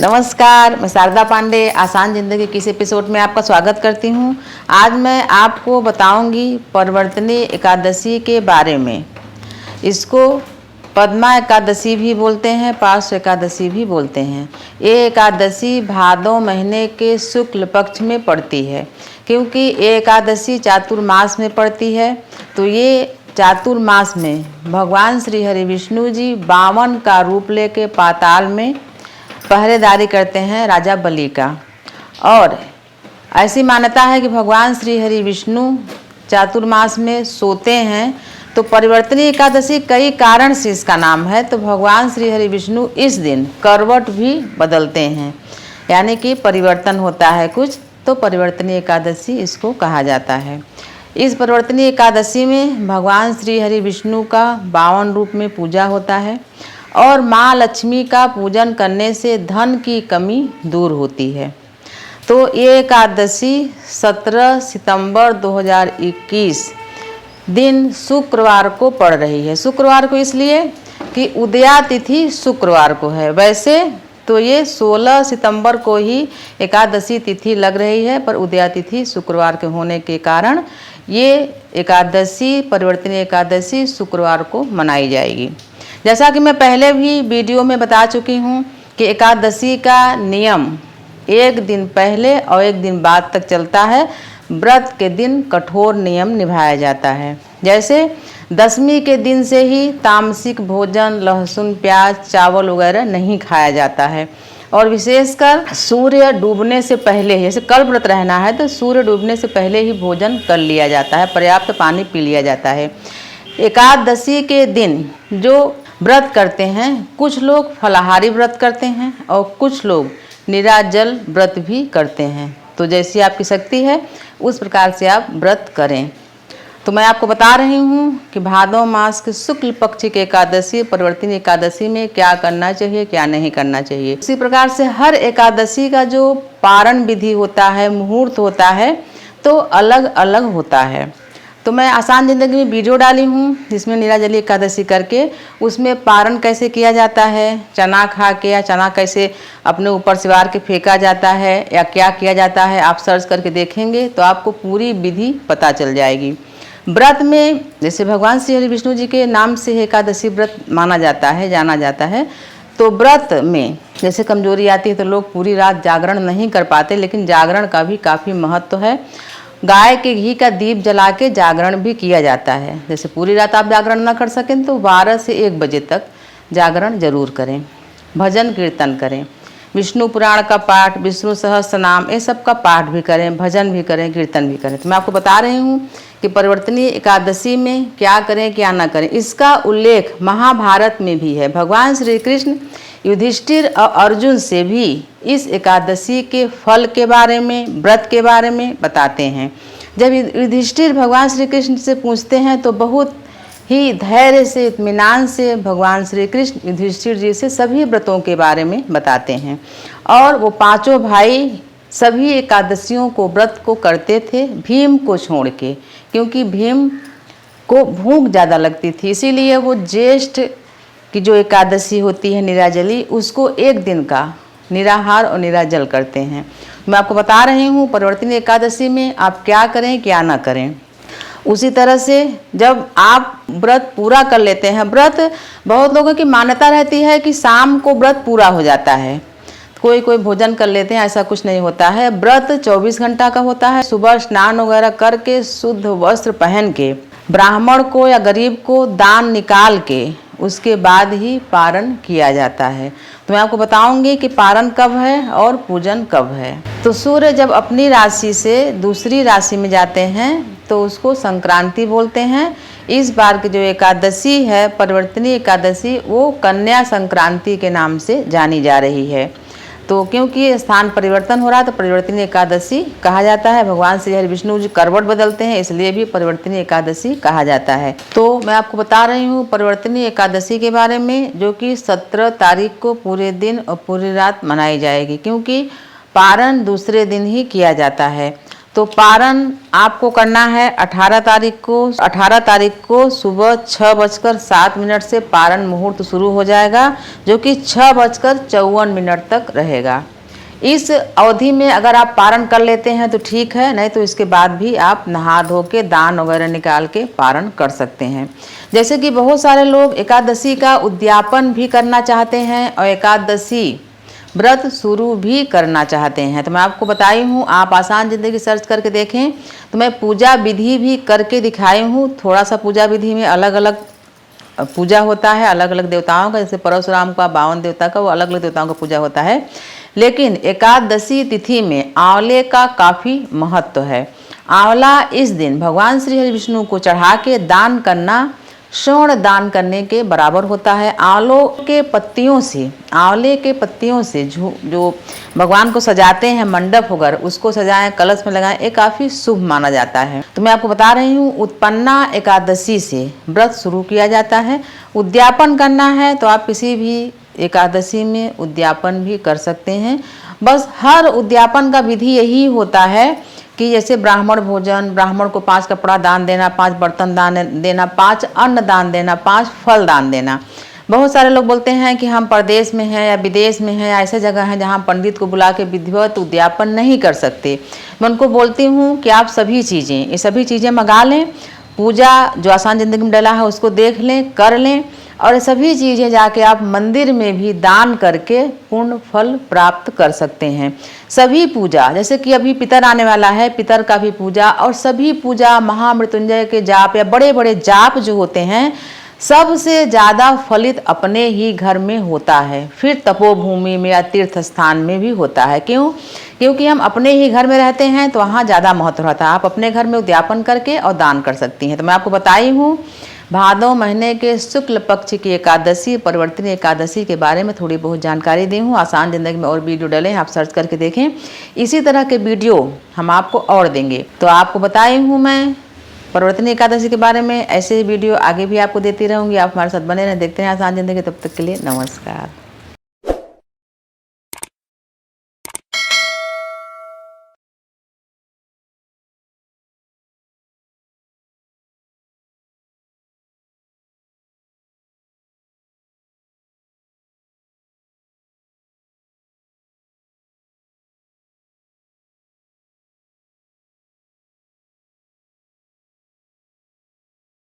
नमस्कार, मैं शारदा पांडे आसान ज़िंदगी की इस एपिसोड में आपका स्वागत करती हूँ। आज मैं आपको बताऊंगी परिवर्तनीय एकादशी के बारे में। इसको पद्मा एकादशी भी बोलते हैं, पार्श्व एकादशी भी बोलते हैं। ये एकादशी भादों महीने के शुक्ल पक्ष में पड़ती है, क्योंकि ये एकादशी चातुर्मास में पड़ती है। तो ये चातुर्मास में भगवान श्री हरि विष्णु जी बामन का रूप लेके पाताल में पहरेदारी करते हैं राजा बलि का। और ऐसी मान्यता है कि भगवान श्री हरि विष्णु चातुर्मास में सोते हैं। तो परिवर्तनीय एकादशी कई कारण से इसका नाम है। तो भगवान श्री हरि विष्णु इस दिन करवट भी बदलते हैं, यानी कि परिवर्तन होता है कुछ, तो परिवर्तनीय एकादशी इसको कहा जाता है। इस परिवर्तनीय एकादशी में भगवान श्री हरि विष्णु का 52 रूप में पूजा होता है और माँ लक्ष्मी का पूजन करने से धन की कमी दूर होती है। तो ये एकादशी 17 सितंबर 2021 दिन शुक्रवार को पड़ रही है। शुक्रवार को इसलिए कि उदया तिथि शुक्रवार को है। वैसे तो ये 16 सितंबर को ही एकादशी तिथि लग रही है, पर उदया तिथि शुक्रवार के होने के कारण ये एकादशी परिवर्तनीय एकादशी शुक्रवार को मनाई जाएगी। जैसा कि मैं पहले भी वीडियो में बता चुकी हूँ कि एकादशी का नियम एक दिन पहले और एक दिन बाद तक चलता है। व्रत के दिन कठोर नियम निभाया जाता है। जैसे दशमी के दिन से ही तामसिक भोजन, लहसुन, प्याज, चावल वगैरह नहीं खाया जाता है। और विशेषकर सूर्य डूबने से पहले, जैसे कल व्रत रहना है तो सूर्य डूबने से पहले ही भोजन कर लिया जाता है, पर्याप्त पानी पी लिया जाता है। एकादशी के दिन जो व्रत करते हैं, कुछ लोग फलाहारी व्रत करते हैं और कुछ लोग निराजल व्रत भी करते हैं। तो जैसी आपकी शक्ति है उस प्रकार से आप व्रत करें। तो मैं आपको बता रही हूँ कि भादों मास के शुक्ल पक्ष की एकादशी परिवर्तनीय एकादशी में क्या करना चाहिए, क्या नहीं करना चाहिए। इसी प्रकार से हर एकादशी का जो पारण विधि होता है, मुहूर्त होता है, तो अलग अलग होता है। तो मैं आसान ज़िंदगी में वीडियो डाली हूँ जिसमें निराजली एकादशी करके उसमें पारण कैसे किया जाता है, चना खा के या चना कैसे अपने ऊपर सिवार के फेंका जाता है या क्या किया जाता है, आप सर्च करके देखेंगे तो आपको पूरी विधि पता चल जाएगी। व्रत में जैसे भगवान श्री हरि विष्णु जी के नाम से एकादशी व्रत माना जाता है, जाना जाता है। तो व्रत में जैसे कमजोरी आती है तो लोग पूरी रात जागरण नहीं कर पाते, लेकिन जागरण का भी काफ़ी महत्व है। गाय के घी का दीप जला के जागरण भी किया जाता है। जैसे पूरी रात आप जागरण ना कर सकें तो 12 से 1 बजे तक जागरण जरूर करें। भजन कीर्तन करें, विष्णु पुराण का पाठ, विष्णु सहस्त्र नाम, ये सब का पाठ भी करें, भजन भी करें, कीर्तन भी करें। तो मैं आपको बता रही हूँ कि परिवर्तनीय एकादशी में क्या करें क्या ना करें। इसका उल्लेख महाभारत में भी है। भगवान श्री कृष्ण युधिष्ठिर और अर्जुन से भी इस एकादशी के फल के बारे में, व्रत के बारे में बताते हैं। जब युधिष्ठिर भगवान श्री कृष्ण से पूछते हैं तो बहुत ही धैर्य से, इत्मीनान से भगवान श्री कृष्ण युधिष्ठिर जी से सभी व्रतों के बारे में बताते हैं। और वो पांचों भाई सभी एकादशियों को, व्रत को करते थे भीम को छोड़ के, क्योंकि भीम को भूख ज़्यादा लगती थी। इसीलिए वो ज्येष्ठ की जो एकादशी होती है निराजली, उसको एक दिन का निराहार और निराजल करते हैं। मैं आपको बता रही हूँ परिवर्तनीय एकादशी में आप क्या करें क्या ना करें। उसी तरह से जब आप व्रत पूरा कर लेते हैं, व्रत बहुत लोगों की मान्यता रहती है कि शाम को व्रत पूरा हो जाता है, कोई कोई भोजन कर लेते हैं, ऐसा कुछ नहीं होता है। व्रत 24 घंटा का होता है। सुबह स्नान वगैरह करके शुद्ध वस्त्र पहन के ब्राह्मण को या गरीब को दान निकाल के उसके बाद ही पारण किया जाता है। तो मैं आपको बताऊंगी कि पारण कब है और पूजन कब है। तो सूर्य जब अपनी राशि से दूसरी राशि में जाते हैं तो उसको संक्रांति बोलते हैं। इस बार की जो एकादशी है परिवर्तनीय एकादशी, वो कन्या संक्रांति के नाम से जानी जा रही है। तो क्योंकि स्थान परिवर्तन हो रहा है तो परिवर्तनीय एकादशी कहा जाता है। भगवान श्री हरि विष्णु जी करवट बदलते हैं, इसलिए भी परिवर्तनीय एकादशी कहा जाता है। तो मैं आपको बता रही हूँ परिवर्तनीय एकादशी के बारे में, जो कि 17 तारीख को पूरे दिन और पूरी रात मनाई जाएगी, क्योंकि पारण दूसरे दिन ही किया जाता है। तो पारण आपको करना है 18 तारीख को सुबह 6:07 से पारण मुहूर्त शुरू हो जाएगा, जो कि 6:54 तक रहेगा। इस अवधि में अगर आप पारण कर लेते हैं तो ठीक है, नहीं तो इसके बाद भी आप नहा धो के दान वगैरह निकाल के पारण कर सकते हैं। जैसे कि बहुत सारे लोग एकादशी का उद्यापन भी करना चाहते हैं और एकादशी व्रत शुरू भी करना चाहते हैं। तो मैं आपको बताई हूँ, आप आसान ज़िंदगी सर्च करके देखें तो मैं पूजा विधि भी करके दिखाई हूँ। थोड़ा सा पूजा विधि में अलग अलग पूजा होता है, अलग अलग देवताओं का, जैसे परशुराम का 52 देवता का, वो अलग अलग देवताओं का पूजा होता है। लेकिन एकादशी तिथि में आंवले का काफ़ी महत्व है। आंवला इस दिन भगवान श्री हरि विष्णु को चढ़ा के दान करना स्वर्ण दान करने के बराबर होता है। आंवले के पत्तियों से जो भगवान को सजाते हैं, मंडप वगैरह उसको सजाएं, कलश में लगाएं, ये काफ़ी शुभ माना जाता है। तो मैं आपको बता रही हूँ, उत्पन्ना एकादशी से व्रत शुरू किया जाता है। उद्यापन करना है तो आप किसी भी एकादशी में उद्यापन भी कर सकते हैं। बस हर उद्यापन का विधि यही होता है कि जैसे ब्राह्मण भोजन, ब्राह्मण को 5 कपड़ा दान देना, 5 बर्तन दान देना, 5 अन्न दान देना, 5 फल दान देना। बहुत सारे लोग बोलते हैं कि हम प्रदेश में हैं या विदेश में हैं या ऐसे जगह हैं जहां पंडित को बुला के विधिवत उद्यापन नहीं कर सकते। मैं उनको बोलती हूं कि आप सभी चीज़ें मंगा लें, पूजा जो आसान ज़िंदगी में डला है उसको देख लें, कर लें, और सभी चीज़ें जाके आप मंदिर में भी दान करके पूर्ण फल प्राप्त कर सकते हैं। सभी पूजा, जैसे कि अभी पितर आने वाला है, पितर का भी पूजा और सभी पूजा, महामृत्युंजय के जाप या बड़े बड़े जाप जो होते हैं, सबसे ज़्यादा फलित अपने ही घर में होता है, फिर तपोभूमि में या तीर्थ स्थान में भी होता है। क्यों? क्योंकि हम अपने ही घर में रहते हैं तो वहाँ ज़्यादा महत्व रहता है। आप अपने घर में उद्यापन करके और दान कर सकती हैं। तो मैं आपको बताई हूँ, भादो महीने के शुक्ल पक्ष की एकादशी, परिवर्तनीय एकादशी के बारे में थोड़ी बहुत जानकारी दी हूँ। आसान ज़िंदगी में और वीडियो डले हैं, आप सर्च करके देखें। इसी तरह के वीडियो हम आपको और देंगे। तो आपको बताई हूँ मैं परिवर्तनीय एकादशी के बारे में, ऐसे वीडियो आगे भी आपको देती रहूँगी। आप हमारे साथ बने रहें, देखते हैं आसान ज़िंदगी। तब तक के लिए नमस्कार।